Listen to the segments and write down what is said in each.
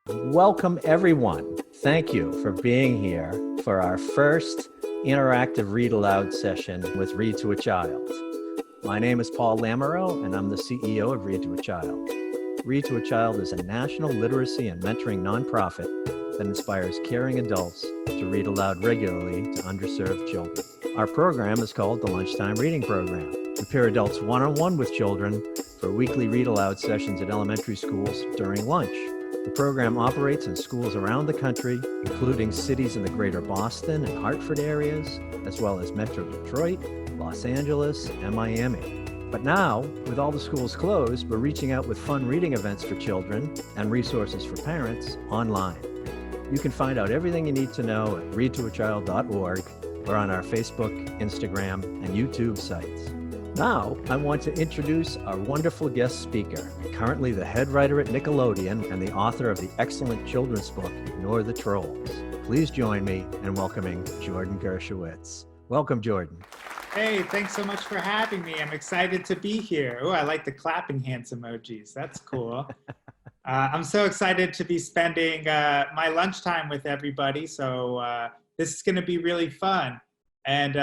Welcome, everyone. Thank you for being here for our first interactive read aloud session with Read to a Child. My name is Paul Lamoureux, and I'm the CEO of Read to a Child. Read to a Child is a national literacy and mentoring nonprofit that inspires caring adults to read aloud regularly to underserved children. Our program is called the Lunchtime Reading Program. We pair adults one-on-one with children for weekly read aloud sessions at elementary schools during lunch. The program operates in schools around the country, including cities in the greater Boston and Hartford areas, as well as Metro Detroit, Los Angeles, and Miami. But now, with all the schools closed, we're reaching out with fun reading events for children and resources for parents online. You can find out everything you need to know at readtoachild.org or on our Facebook, Instagram, and YouTube sites. Now, I want to introduce our wonderful guest speaker, currently the head writer at Nickelodeon and the author of the excellent children's book, Ignore the Trolls. Please join me in welcoming Jordan Gershowitz. Welcome, Jordan. Hey, thanks so much for having me. I'm excited to be here. Oh, I like the clapping hands emojis. That's cool. I'm so excited to be spending my lunchtime with everybody. So this is going to be really fun. And,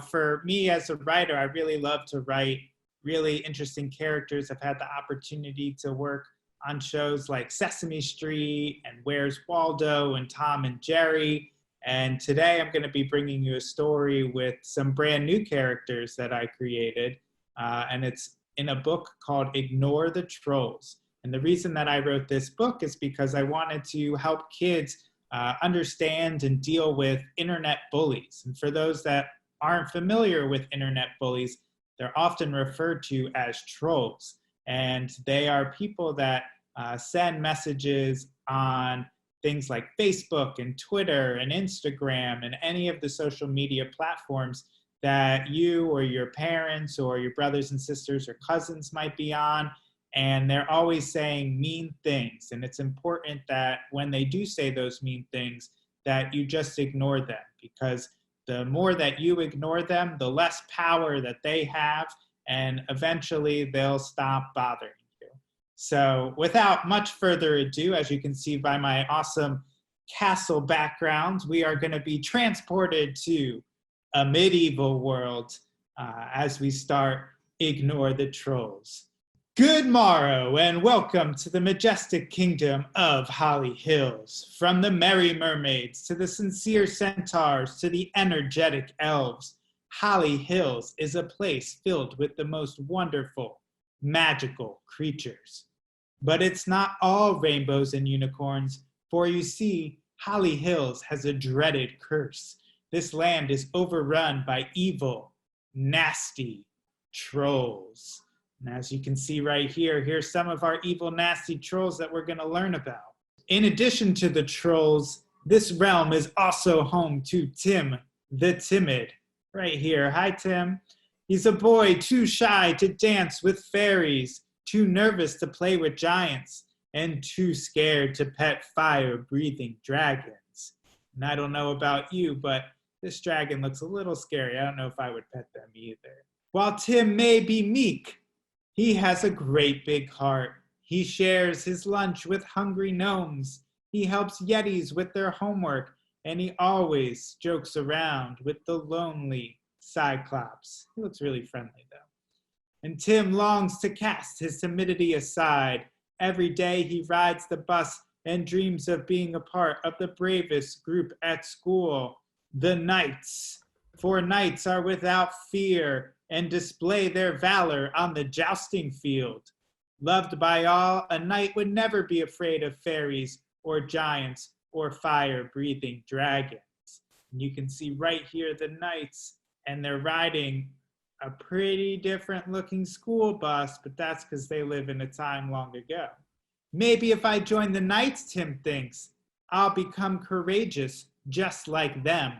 for me as a writer, I really love to write really interesting characters. I've had the opportunity to work on shows like Sesame Street and Where's Waldo and Tom and Jerry. And today I'm going to be bringing you a story with some brand new characters that I created. And it's in a book called Ignore the Trolls. And the reason that I wrote this book is because I wanted to help kids understand and deal with internet bullies. And for those that aren't familiar with internet bullies, they're often referred to as trolls. And they are people that send messages on things like Facebook and Twitter and Instagram and any of the social media platforms that you or your parents or your brothers and sisters or cousins might be on. And they're always saying mean things. And it's important that when they do say those mean things, that you just ignore them, because the more that you ignore them, the less power that they have, and eventually they'll stop bothering you. So without much further ado, as you can see by my awesome castle background, we are going to be transported to a medieval world as we start Ignore the Trolls. Good morrow, and welcome to the majestic kingdom of Holly Hills. From the merry mermaids to the sincere centaurs to the energetic elves, Holly Hills is a place filled with the most wonderful, magical creatures. But it's not all rainbows and unicorns, for you see, Holly Hills has a dreaded curse. This land is overrun by evil, nasty trolls. And as you can see right here, here's some of our evil, nasty trolls that we're going to learn about. In addition to the trolls, this realm is also home to Tim the Timid. Right here. Hi, Tim. He's a boy too shy to dance with fairies, too nervous to play with giants, and too scared to pet fire-breathing dragons. And I don't know about you, but this dragon looks a little scary. I don't know if I would pet them either. While Tim may be meek, he has a great big heart. He shares his lunch with hungry gnomes. He helps Yetis with their homework, and he always jokes around with the lonely Cyclops. He looks really friendly, though. And Tim longs to cast his timidity aside. Every day he rides the bus and dreams of being a part of the bravest group at school, the Knights. For knights are without fear and display their valor on the jousting field. Loved by all, a knight would never be afraid of fairies or giants or fire-breathing dragons. And you can see right here the knights, and they're riding a pretty different looking school bus, but that's because they live in a time long ago. Maybe if I join the knights, Tim thinks, I'll become courageous just like them.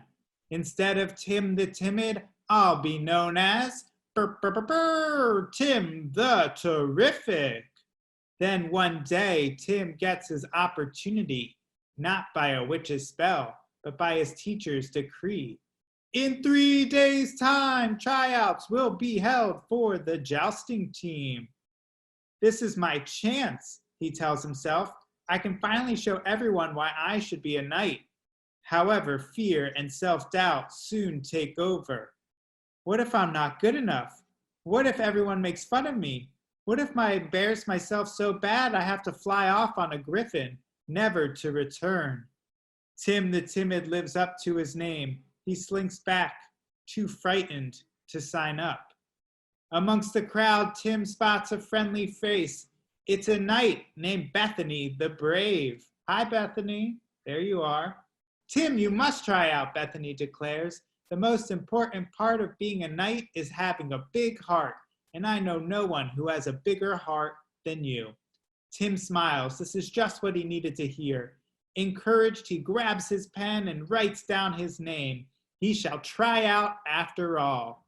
Instead of Tim the Timid, I'll be known as Tim the Terrific. Then one day, Tim gets his opportunity, not by a witch's spell, but by his teacher's decree. In 3 days' time, tryouts will be held for the jousting team. This is my chance, he tells himself. I can finally show everyone why I should be a knight. However, fear and self-doubt soon take over. What if I'm not good enough? What if everyone makes fun of me? What if I embarrass myself so bad I have to fly off on a griffin, never to return? Tim the timid lives up to his name. He slinks back, too frightened to sign up. Amongst the crowd, Tim spots a friendly face. It's a knight named Bethany the Brave. Hi, Bethany. There you are. Tim, you must try out, Bethany declares. The most important part of being a knight is having a big heart, and I know no one who has a bigger heart than you. Tim smiles. This is just what he needed to hear. Encouraged, he grabs his pen and writes down his name. He shall try out after all.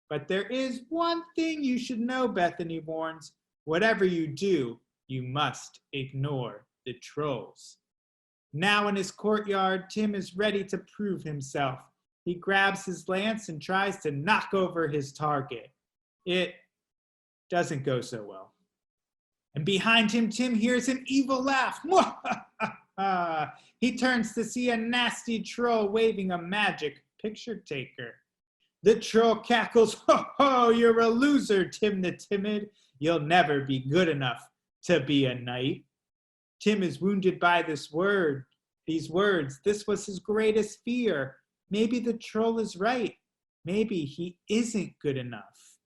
But there is one thing you should know, Bethany warns. Whatever you do, you must ignore the trolls. Now in his courtyard, Tim is ready to prove himself. He grabs his lance and tries to knock over his target. It doesn't go so well. And behind him, Tim hears an evil laugh. He turns to see a nasty troll waving a magic picture taker. The troll cackles, "Ho ho, you're a loser, Tim the timid. You'll never be good enough to be a knight." Tim is wounded by these words. This was his greatest fear. Maybe the troll is right. Maybe he isn't good enough.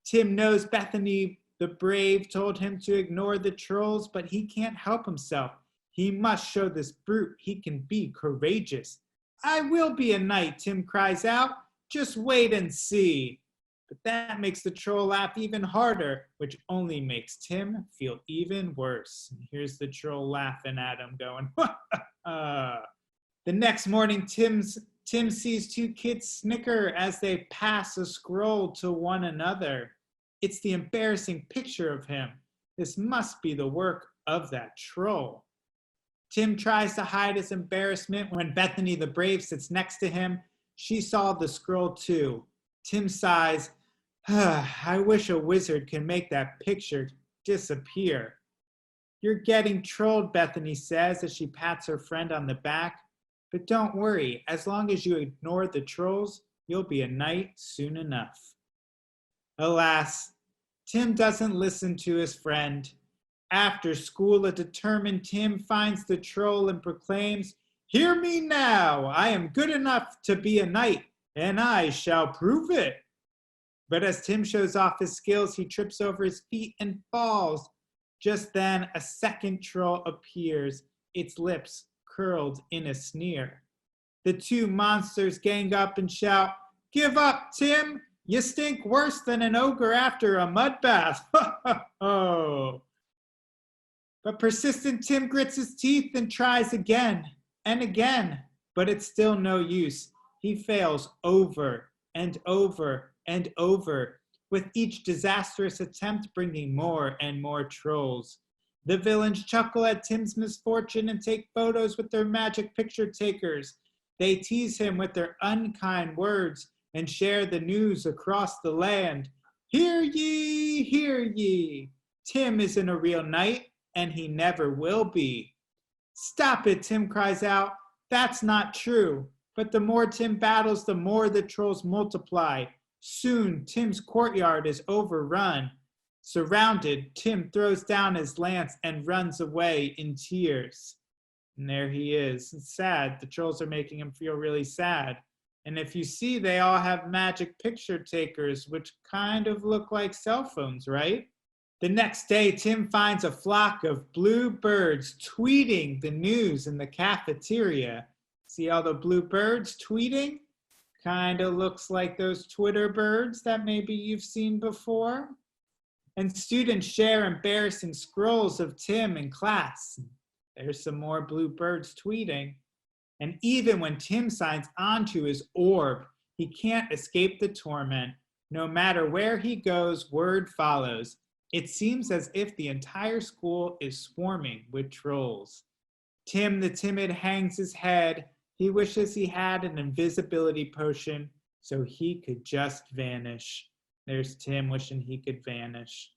Tim knows Bethany the Brave told him to ignore the trolls, but he can't help himself. He must show this brute he can be courageous. "I will be a knight," Tim cries out. "Just wait and see." But that makes the troll laugh even harder, which only makes Tim feel even worse. And here's the troll laughing at him, going, The next morning, Tim sees two kids snicker as they pass a scroll to one another. It's the embarrassing picture of him. This must be the work of that troll. Tim tries to hide his embarrassment when Bethany the Brave sits next to him. She saw the scroll too. Tim sighs, "I wish a wizard could make that picture disappear." "You're getting trolled," Bethany says as she pats her friend on the back. "But don't worry, as long as you ignore the trolls, you'll be a knight soon enough." Alas, Tim doesn't listen to his friend. After school, a determined Tim finds the troll and proclaims, "Hear me now! I am good enough to be a knight, and I shall prove it." But as Tim shows off his skills, he trips over his feet and falls. Just then, a second troll appears, its lips curled in a sneer. The two monsters gang up and shout, "Give up, Tim! You stink worse than an ogre after a mud bath." Oh. But persistent Tim grits his teeth and tries again and again, but it's still no use. He fails over and over and over, with each disastrous attempt bringing more and more trolls. The villains chuckle at Tim's misfortune and take photos with their magic picture takers. They tease him with their unkind words and share the news across the land. "Hear ye, hear ye! Tim isn't a real knight, and he never will be." "Stop it," Tim cries out. "That's not true." But the more Tim battles, the more the trolls multiply. Soon, Tim's courtyard is overrun. Surrounded, Tim throws down his lance and runs away in tears. And there he is. It's sad. The trolls are making him feel really sad. And if you see, they all have magic picture takers, which kind of look like cell phones, right? The next day, Tim finds a flock of blue birds tweeting the news in the cafeteria. See all the blue birds tweeting? Kind of looks like those Twitter birds that maybe you've seen before. And students share embarrassing scrolls of Tim in class. There's some more blue birds tweeting. And even when Tim signs onto his orb, he can't escape the torment. No matter where he goes, word follows. It seems as if the entire school is swarming with trolls. Tim the timid hangs his head. He wishes he had an invisibility potion so he could just vanish. There's Tim wishing he could vanish.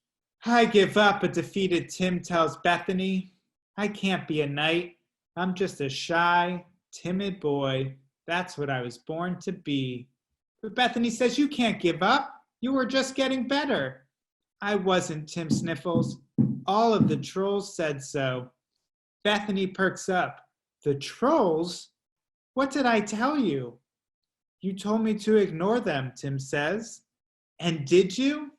"I give up," a defeated Tim tells Bethany. I can't be a knight. I'm just a shy, timid boy. That's what I was born to be. But Bethany says you can't give up. You were just getting better. I wasn't, Tim sniffles. All of the trolls said so. Bethany perks up. The trolls? What did I tell you? You told me to ignore them, Tim says. And did you?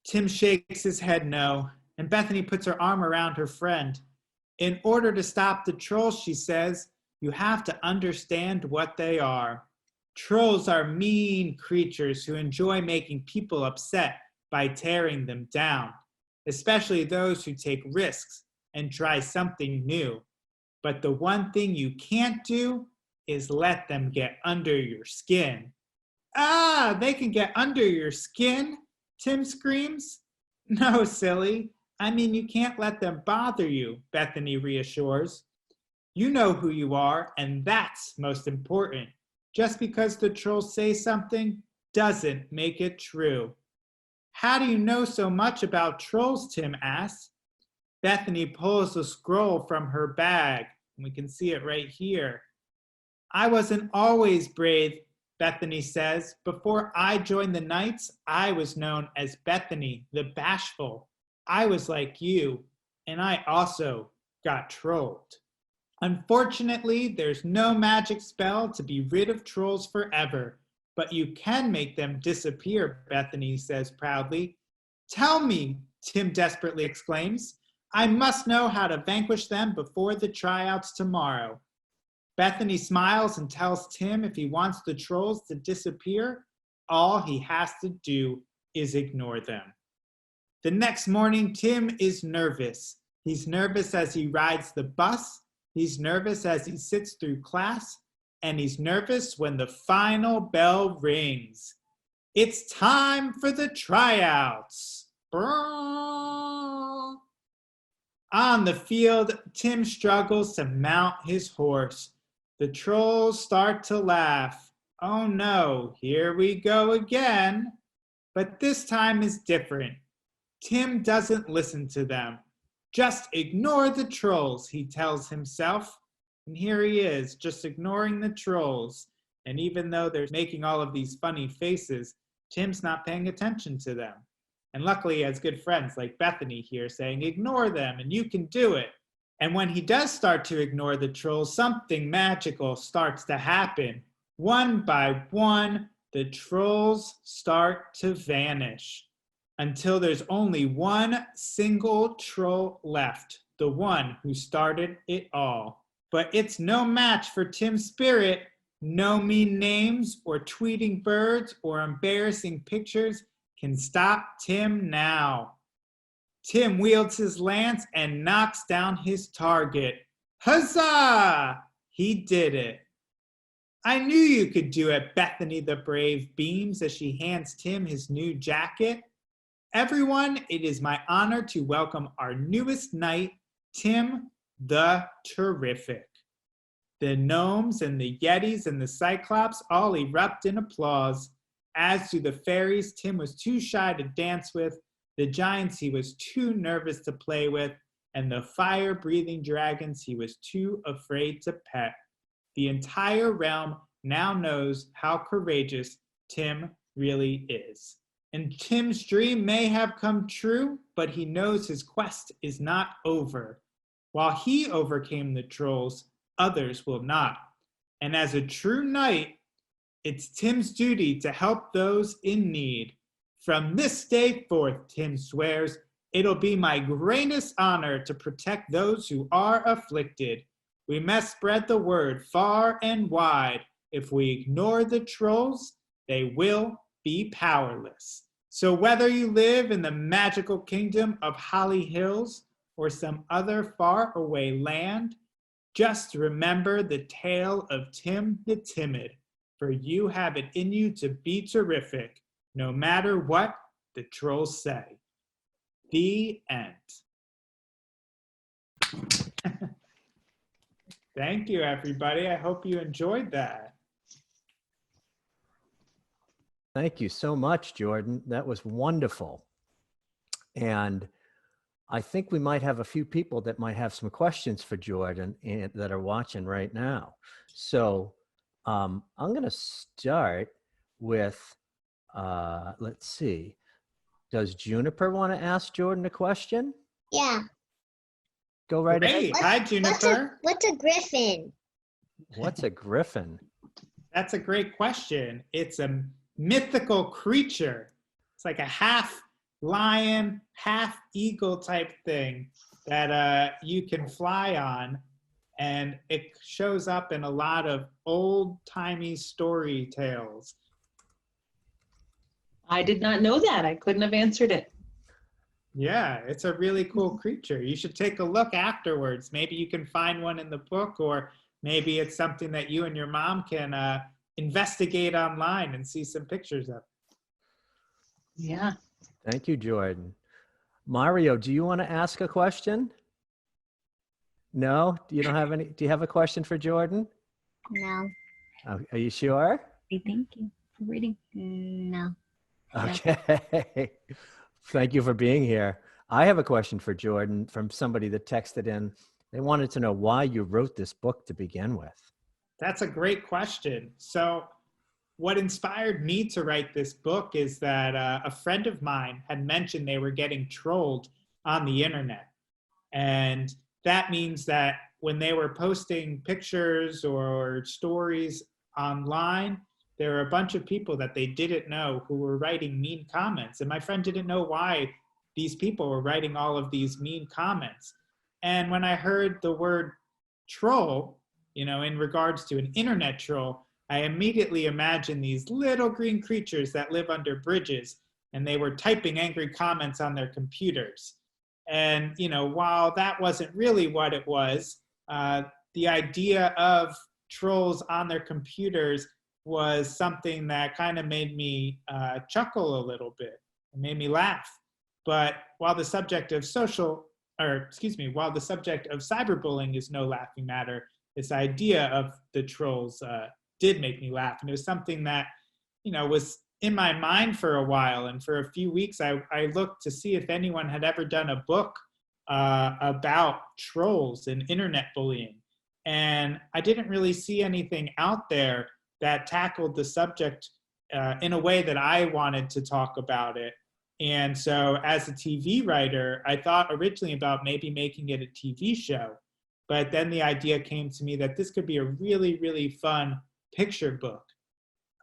Tim shakes his head no, and Bethany puts her arm around her friend. In order to stop the trolls, she says, you have to understand what they are. Trolls are mean creatures who enjoy making people upset by tearing them down, especially those who take risks and try something new. But the one thing you can't do is let them get under your skin. Ah, they can get under your skin, Tim screams. No, silly. I mean, you can't let them bother you, Bethany reassures. You know who you are, and that's most important. Just because the trolls say something doesn't make it true. How do you know so much about trolls, Tim asks. Bethany pulls a scroll from her bag. We can see it right here. I wasn't always brave, Bethany says. Before I joined the Knights, I was known as Bethany the Bashful. I was like you, and I also got trolled. Unfortunately, there's no magic spell to be rid of trolls forever, but you can make them disappear, Bethany says proudly. Tell me, Tim desperately exclaims. I must know how to vanquish them before the tryouts tomorrow. Bethany smiles and tells Tim if he wants the trolls to disappear, all he has to do is ignore them. The next morning, Tim is nervous. He's nervous as he rides the bus, he's nervous as he sits through class, and he's nervous when the final bell rings. It's time for the tryouts. On the field, Tim struggles to mount his horse. The trolls start to laugh. Oh no, here we go again. But this time is different. Tim doesn't listen to them. Just ignore the trolls, he tells himself. And here he is, just ignoring the trolls. And even though they're making all of these funny faces, Tim's not paying attention to them. And luckily he has good friends like Bethany here saying, ignore them and you can do it. And when he does start to ignore the trolls, something magical starts to happen. One by one, the trolls start to vanish until there's only one single troll left, the one who started it all. But it's no match for Tim's spirit. No mean names or tweeting birds or embarrassing pictures can stop Tim now. Tim wields his lance and knocks down his target. Huzzah! He did it. I knew you could do it, Bethany the Brave beams as she hands Tim his new jacket. Everyone, it is my honor to welcome our newest knight, Tim the Terrific. The gnomes and the yetis and the cyclops all erupt in applause, as do the fairies Tim was too shy to dance with, the giants he was too nervous to play with, and the fire-breathing dragons he was too afraid to pet. The entire realm now knows how courageous Tim really is. And Tim's dream may have come true, but he knows his quest is not over. While he overcame the trolls, others will not. And as a true knight, it's Tim's duty to help those in need. From this day forth, Tim swears, it'll be my greatest honor to protect those who are afflicted. We must spread the word far and wide. If we ignore the trolls, they will be powerless. So whether you live in the magical kingdom of Holly Hills or some other far away land, just remember the tale of Tim the Timid, for you have it in you to be terrific, no matter what the trolls say. The end. Thank you, everybody. I hope you enjoyed that. Thank you so much, Jordan. That was wonderful. And I think we might have a few people that might have some questions for Jordan and that are watching right now. So I'm going to start with, let's see, does Juniper want to ask Jordan a question? Yeah. Go right ahead. Great. Hi, Juniper. What's a griffin? What's a griffin? That's a great question. It's a mythical creature. It's like a half lion, half eagle type thing that you can fly on. And it shows up in a lot of old-timey story tales. I did not know that. I couldn't have answered it. Yeah, it's a really cool creature. You should take a look afterwards. Maybe you can find one in the book, or maybe it's something that you and your mom can investigate online and see some pictures of. Yeah. Thank you, Jordan. Mario, do you want to ask a question? No? You don't have any? Do you have a question for Jordan? No. Oh, are you sure? Thank you for reading. No. Okay. Thank you for being here. I have a question for Jordan from somebody that texted in. They wanted to know why you wrote this book to begin with. That's a great question. So what inspired me to write this book is that a friend of mine had mentioned they were getting trolled on the internet. And that means that when they were posting pictures or stories online, there were a bunch of people that they didn't know who were writing mean comments. And my friend didn't know why these people were writing all of these mean comments. And when I heard the word troll, you know, in regards to an internet troll, I immediately imagined these little green creatures that live under bridges, and they were typing angry comments on their computers. And, you know, while that wasn't really what it was, the idea of trolls on their computers was something that kind of made me chuckle a little bit. It made me laugh. But while the subject of while the subject of cyberbullying is no laughing matter, this idea of the trolls did make me laugh. And it was something that, you know, was in my mind for a while. And for a few weeks, I looked to see if anyone had ever done a book about trolls and internet bullying. And I didn't really see anything out there that tackled the subject in a way that I wanted to talk about it. And so as a TV writer, I thought originally about maybe making it a TV show. But then the idea came to me that this could be a really, really fun picture book.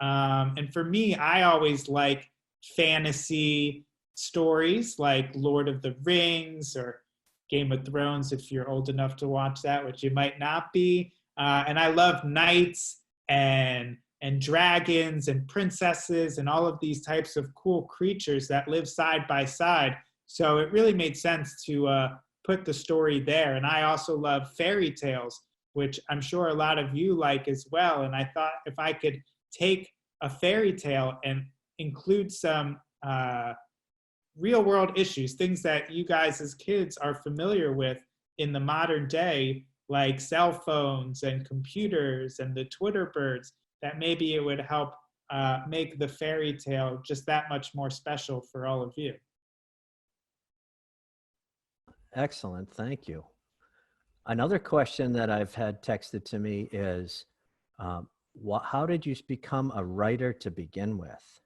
And for me, I always like fantasy stories like Lord of the Rings or Game of Thrones, if you're old enough to watch that, which you might not be. And I love knights and dragons and princesses and all of these types of cool creatures that live side by side. So it really made sense to put the story there. And I also love fairy tales, which I'm sure a lot of you like as well. And I thought if I could take a fairy tale and include some real world issues, things that you guys as kids are familiar with in the modern day, like cell phones and computers and the Twitter birds, that maybe it would help make the fairy tale just that much more special for all of you. Excellent, thank you. Another question that I've had texted to me is, how did you become a writer to begin with?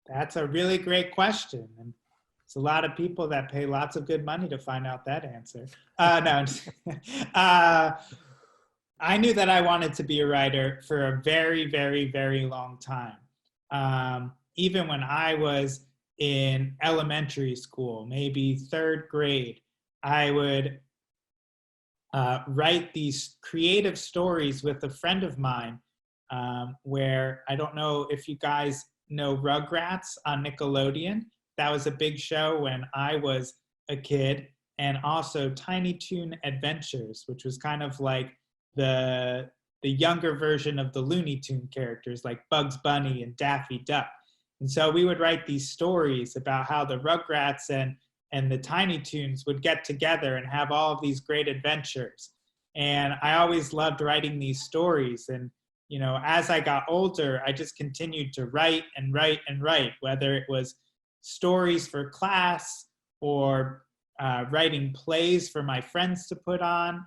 That's a really great question. And it's a lot of people that pay lots of good money to find out that answer. No, I knew that I wanted to be a writer for a very, very, very long time. Even when I was in elementary school, maybe third grade, I would write these creative stories with a friend of mine where, I don't know if you guys know Rugrats on Nickelodeon. That was a big show when I was a kid. And also Tiny Toon Adventures, which was kind of like the younger version of the Looney Tune characters like Bugs Bunny and Daffy Duck. And so we would write these stories about how the Rugrats and the Tiny Toons would get together and have all of these great adventures. And I always loved writing these stories. And, you know, as I got older, I just continued to write and write and write, whether it was stories for class or writing plays for my friends to put on.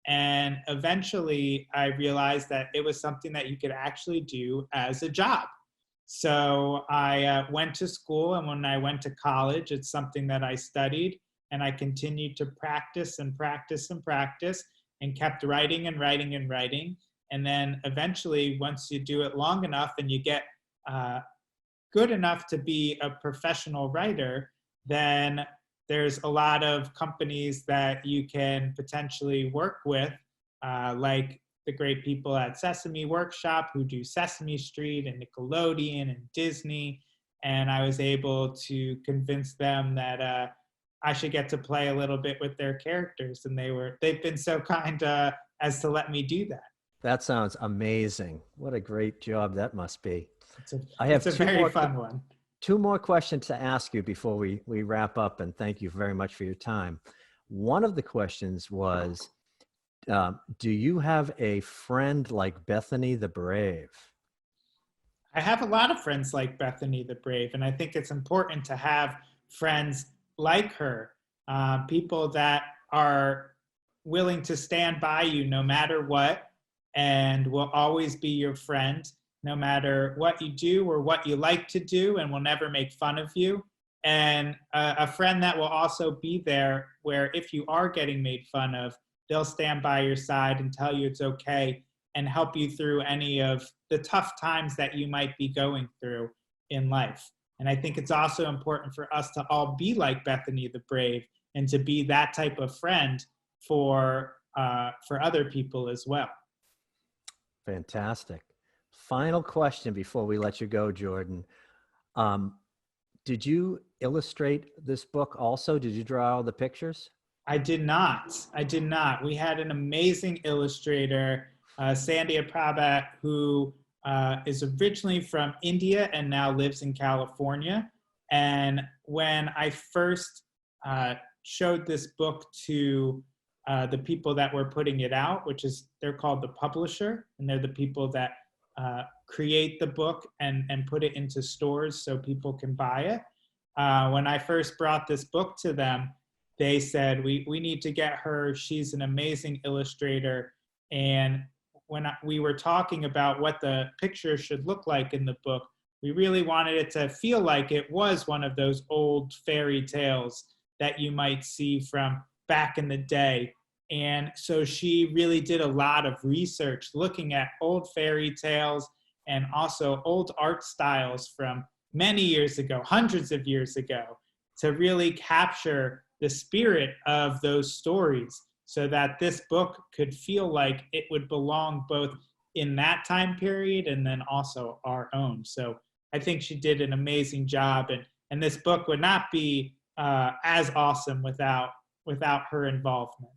And eventually I realized that it was something that you could actually do as a job. So I went to school, and when I went to college, it's something that I studied, and I continued to practice and practice and practice, and kept writing and writing and writing. And then eventually, once you do it long enough and you get good enough to be a professional writer, then there's a lot of companies that you can potentially work with, like the great people at Sesame Workshop who do Sesame Street and Nickelodeon and Disney. And I was able to convince them that I should get to play a little bit with their characters. And they've been so kind as to let me do that. That sounds amazing. What a great job that must be. It's a very fun one. Two more questions to ask you before we wrap up, and thank you very much for your time. One of the questions was, do you have a friend like Bethany the Brave? I have a lot of friends like Bethany the Brave, and I think it's important to have friends like her, people that are willing to stand by you no matter what, and will always be your friend no matter what you do or what you like to do, and will never make fun of you. And a friend that will also be there where if you are getting made fun of, they'll stand by your side and tell you it's okay and help you through any of the tough times that you might be going through in life. And I think it's also important for us to all be like Bethany the Brave and to be that type of friend for other people as well. Fantastic. Final question before we let you go, Jordan. Did you illustrate this book also? Did you draw all the pictures? I did not. We had an amazing illustrator, Sandhya Prabhat, who is originally from India and now lives in California. And when I first showed this book to the people that were putting it out, they're called the publisher, and they're the people that create the book and put it into stores so people can buy it. When I first brought this book to them, they said, we need to get her. She's an amazing illustrator. And when we were talking about what the picture should look like in the book, we really wanted it to feel like it was one of those old fairy tales that you might see from back in the day. And so she really did a lot of research looking at old fairy tales and also old art styles from many years ago, hundreds of years ago, to really capture the spirit of those stories so that this book could feel like it would belong both in that time period and then also our own. So I think she did an amazing job, and this book would not be as awesome without her involvement.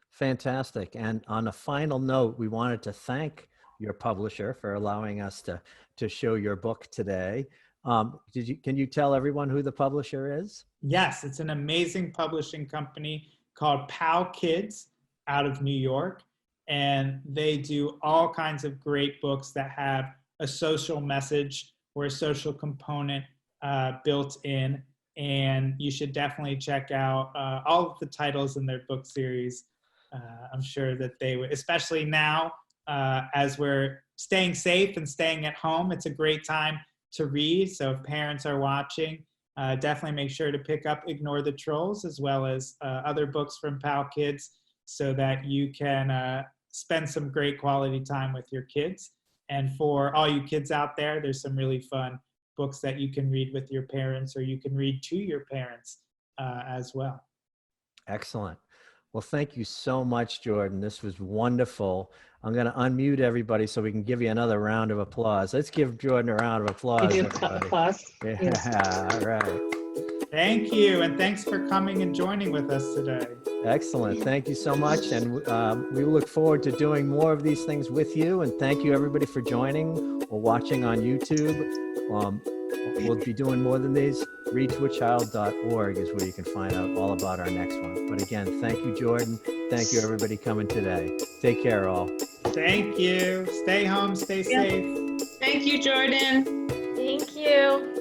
Fantastic. And on a final note, we wanted to thank your publisher for allowing us to show your book today. Can you tell everyone who the publisher is? Yes, it's an amazing publishing company called PAL Kids out of New York. And they do all kinds of great books that have a social message or a social component built in. And you should definitely check out all of the titles in their book series. I'm sure that they would, especially now as we're staying safe and staying at home, it's a great time to read. So if parents are watching, definitely make sure to pick up Ignore the Trolls as well as other books from PAL Kids so that you can spend some great quality time with your kids. And for all you kids out there, there's some really fun books that you can read with your parents, or you can read to your parents as well. Excellent. Well, thank you so much, Jordan. This was wonderful. I'm going to unmute everybody so we can give you another round of applause. Let's give Jordan a round of applause. Applause. Yeah, Yes. all right. Thank you, and thanks for coming and joining with us today. Excellent. Thank you so much. And we look forward to doing more of these things with you. And thank you, everybody, for joining or watching on YouTube. We'll be doing more than these. readtoachild.org is where you can find out all about our next one. But again, thank you, Jordan. Thank you, everybody, coming today. Take care, all. Thank you. Stay home, stay safe. Thank you, Jordan. Thank you.